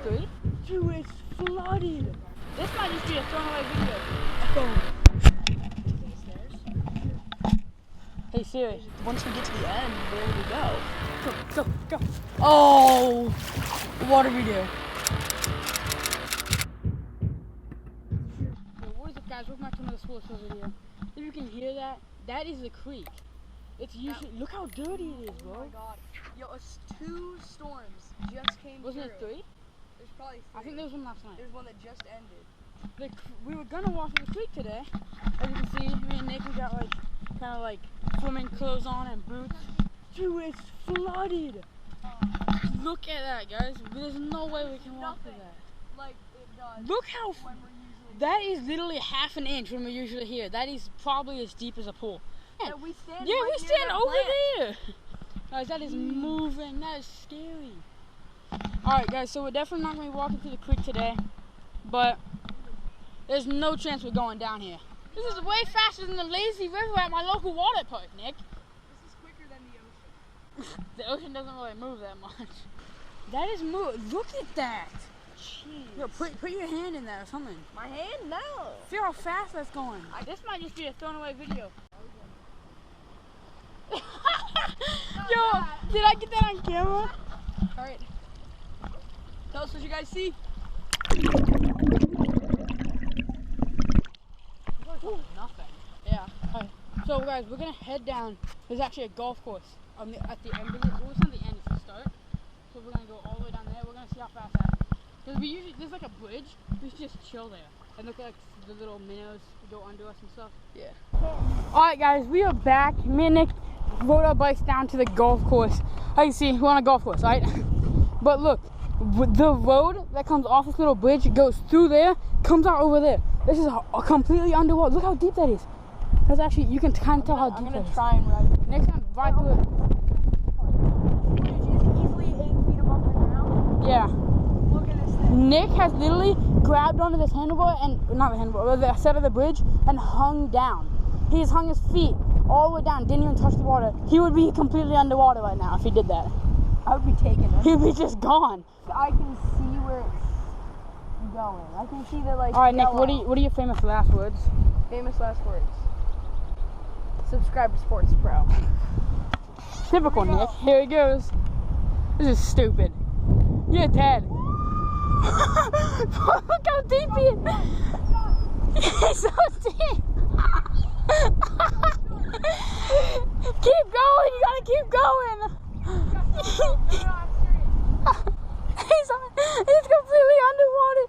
3? Dude, it's flooded. This might just be a thrown away video. Hey Siri. Once we get to the end, where do we go? Go. Oh! What do we do? What is it, guys? Welcome back to another school show video. If you can hear that, that is the creek. It's usually, look how dirty it is, bro. Oh my god. Yo, it's 2 storms just came Wasn't it through. 3? There's probably 3. I think there was one last night. There's one that just ended. We were gonna walk in the creek today. As you can see, me and Nick, we got like, kind of like swimming clothes on and boots. Dude, it's flooded. Look at that, guys. There's no way we can walk through that. Like it does. Look how, that is literally half an inch when we're usually here. That is probably as deep as a pool. Yeah, we stand Yeah, right we near stand that over plant. there. Guys, that is moving. That is scary. Alright, guys, so we're definitely not going to be walking through the creek today. But there's no chance we're going down here. This is way faster than the lazy river at my local water park, Nick. This is quicker than the ocean. The ocean doesn't really move that much. That is move. Look at that. Jeez. Yo, put your hand in there or something. My hand? No. Feel how fast that's going. This might just be a thrown away video. Yo, did I get that on camera? Alright. Tell us what you guys see. Nothing. Yeah. Alright. So guys, we're gonna head down. There's actually a golf course at the end of it. Well, it's not the end, it's the start. So we're gonna go all the way down there. We're gonna see how fast that is. Because there's like a bridge. We should just chill there. And look at like the little minnows go under us and stuff. Yeah. Alright guys, we are back. Me and Nick rode our bikes down to the golf course. How you see, we're on a golf course, right? But look, the road that comes off this little bridge goes through there, comes out over there. This is completely underwater. Look how deep that is. That's actually, you can kind of tell how deep that is. I'm gonna try and ride. Next time, ride through it. Is easily 8 feet above the ground. Yeah. Look at this thing. Nick has literally grabbed onto this handlebar, and not the handlebar, but the set of the bridge, and hung down. He has hung his feet all the way down, didn't even touch the water. He would be completely underwater right now if he did that. I would be taking it. He'd be just gone. I can see where it's going. I can see the like. All right, Nick. yellow. What are your famous last words? Famous last words. Subscribe to Sports Pro. Typical Nick. Here he goes. This is stupid. You're dead. Look how deep he is. He's so deep. Keep going. You gotta keep going. He's completely underwater.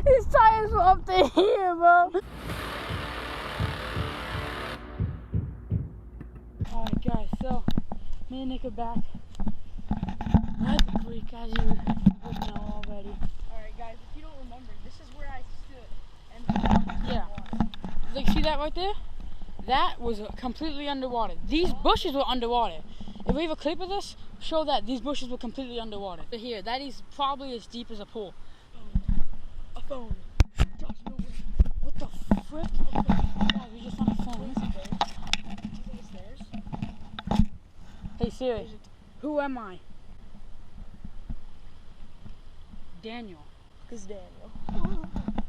His tires were up to here, bro. Alright guys, so me and Nick are back at the creek, as you would know already. Alright guys, if you don't remember, this is where I stood. And Yeah. Like, see that right there? That was completely underwater. These bushes were underwater. If we have a clip of this, show that these bushes were completely underwater. But here, that is probably as deep as a pool. a phone. Josh, no way. What the frick? Guys, we just found a phone. Hey Siri, who am I? Daniel. Who's Daniel?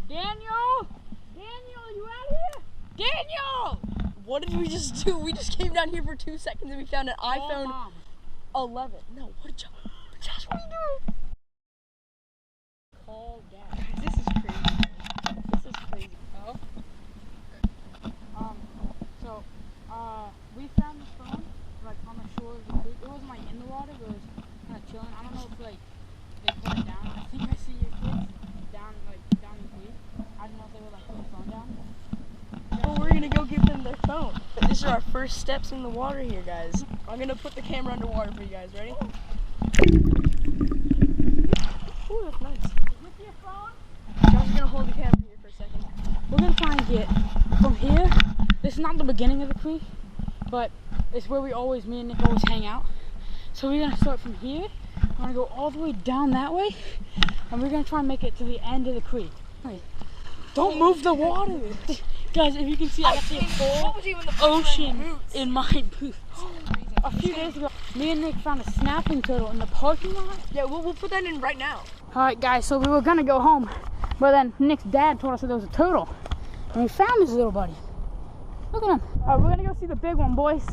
Daniel! Daniel, you out here? Daniel! What did we just do? We just came down here for 2 seconds and we found an Call iPhone Mom. 11. No, what did Josh, what are you doing? Call Dad. This is crazy. This is crazy. Oh? We found the phone, like, on the shore of the creek. It wasn't, like, in the water, but it was kind of chilling. I don't know if, like, they put it down. I think I see your kids down the creek. I don't know if they would, like, put the phone down. Well, we're gonna go give them their phone. But these are our first steps in the water here, guys. I'm gonna put the camera underwater for you guys. Ready? Ooh, that's nice. With your phone? Josh is gonna hold the camera here for a second. We're gonna try and get from here. This is not the beginning of the creek, but it's where me and Nick always hang out. So we're gonna start from here. We're gonna go all the way down that way, and we're gonna try and make it to the end of the creek. Wait, don't move the water. Guys, if you can see, I got the whole ocean in my boots. A few days ago, me and Nick found a snapping turtle in the parking lot. Yeah, we'll put that in right now. Alright guys, so we were gonna go home, but then Nick's dad told us that there was a turtle. And we found this little buddy. Look at him. Alright, we're gonna go see the big one, boys.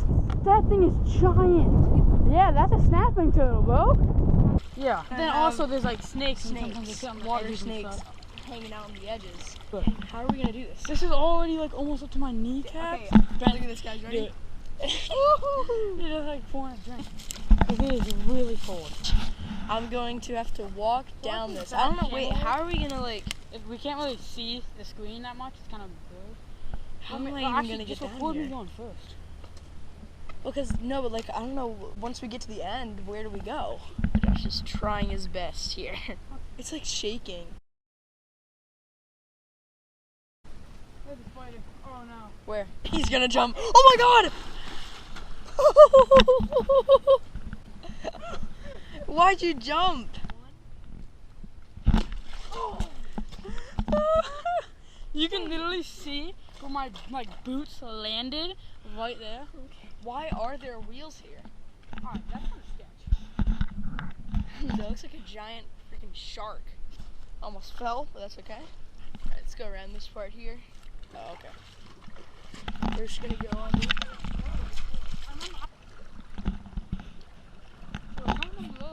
That thing is giant. Yeah, that's a snapping turtle, bro. Yeah. Then also there's like snakes and sometimes they sit on the water edges and snakes stuff. hanging out on the edges. But how are we gonna do this? this is already like almost up to my kneecap. Okay, look at this, guys. Ready? It is like pouring a drink. It is really cold. I'm going to have to walk down this. I don't know. Wait, how are we gonna like? If we can't really see the screen that much, it's kind of blurry. How am I even gonna get down here? Going first. Because no, but like I don't know. Once we get to the end, where do we go? Josh is trying his best here. It's like shaking. There's a spider. Oh no. Where? He's gonna jump. Oh my god! Why'd you jump? You can literally see where my boots landed right there. Okay. Why are there wheels here? Alright, that's kind of sketch. That looks like a giant freaking shark. Almost fell, but that's okay. Alright, let's go around this part here. Oh, okay. We're just gonna go on.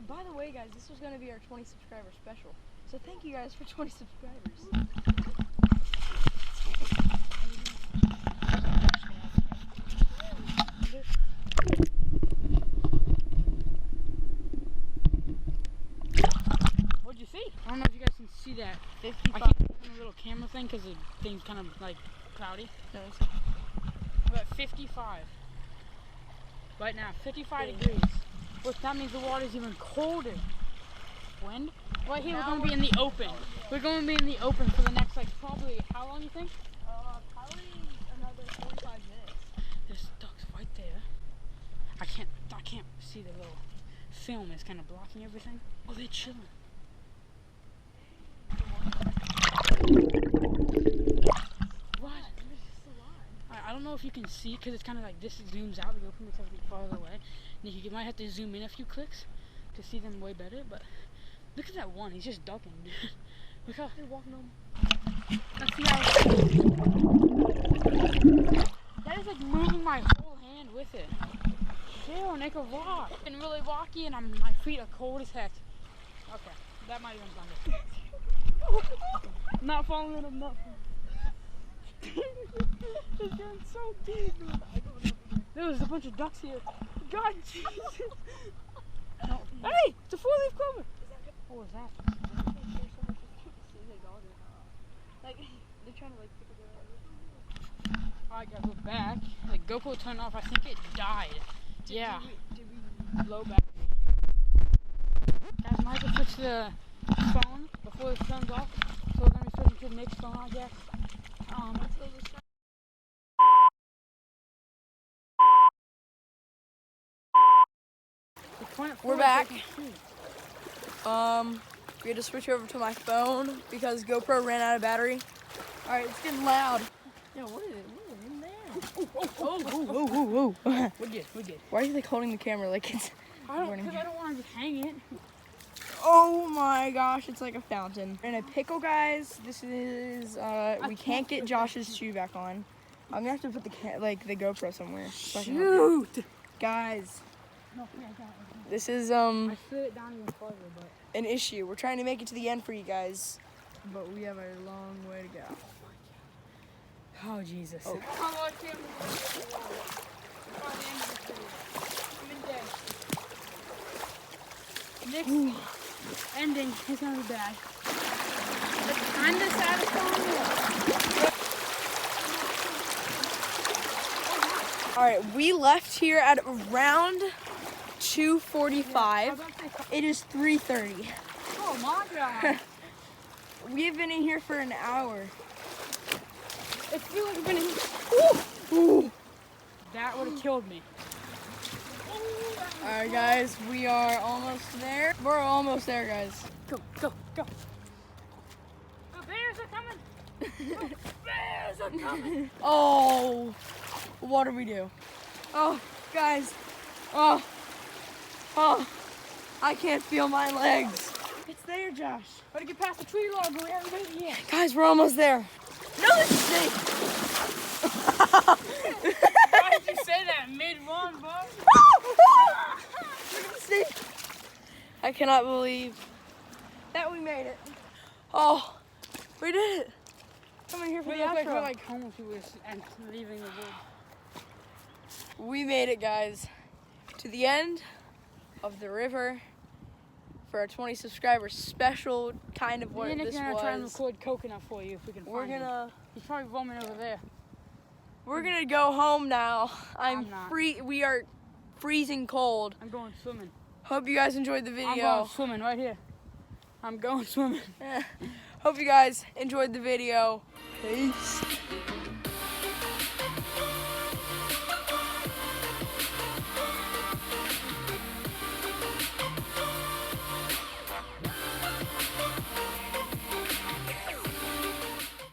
By the way, guys, this was gonna be our 20 subscriber special. So thank you guys for 20 subscribers. What'd you see? I don't know if you guys can see that. 55. I keep doing a little camera thing because the thing's kind of like cloudy. No, it's We're at 55. Right now, 55 degrees. Which that means the water's even colder. Wind? Right here, we're going to be in the open. We're going to be in the open for the next, like, probably, how long you think? probably another 45 minutes. There's ducks right there. I can't see the little film. It's kind of blocking everything. Oh, they're chilling. What? I don't know if you can see because it's kind of like this zooms out. The GoPro makes everything farther away. And you might have to zoom in a few clicks to see them way better. But look at that one. He's just ducking. Look how they're walking on. Let's see how. That is like moving my whole hand with it. Chill, Nick, a rock. It's really rocky, and my feet are cold as heck. Okay, that might even thunder. I'm not falling in. I'm not falling. It's getting so deep. There's a bunch of ducks here. God, Jesus. No. Hey, it's a 4-leaf clover. What was that? Like, they're trying to like pick it up. Alright guys, we're back. The GoPro turned off. I think it died. Yeah. Did we Low back. Guys, might have to switch the phone before it turns off. So we're going to be switching to Nick's phone, I guess. We're back. We had to switch over to my phone because GoPro ran out of battery. All right, it's getting loud. Yo, what is it? What is in there? Oh. We're good. Why are you like holding the camera like it's? Because I don't want to just hang it. Oh my gosh, it's like a fountain. And a pickle, guys. This is we can't get Josh's shoe back on. I'm gonna have to put the GoPro somewhere. So Shoot, guys. No, This is I slid it down even farther, but an issue. We're trying to make it to the end for you guys, but we have a long way to go. oh Jesus. Oh. Next ending is gonna be bad. It's kinda satisfying. All right, we left here at around 2:45. It is 3:30. Oh my God. We've been in here for an hour. It feels like we've been in Ooh. That would have killed me. All right, guys, we are almost there. We're almost there, guys. Go. The bears are coming. The bears. Guys are coming. Oh, what do we do? Oh, guys. Oh, I can't feel my legs. It's there, Josh. Gotta get past the tree log, but we haven't made it yet. Guys, we're almost there. No, it's a snake. Why did you say that mid-run, bro? Look at the snake. I cannot believe that we made it. Oh, we did it. Coming here for We the look like outro. we're like homeless people and leaving the woods. We made it, guys, to the end of the river for our 20 subscribers special kind of what Me and Nick's this gonna try and was. record coconut for you if we can find him. He's probably roaming over there. We're gonna go home now. I'm not. We are freezing cold. I'm going swimming. Hope you guys enjoyed the I'm video. going swimming right here. I'm going swimming. Hope you guys enjoyed the video. Peace.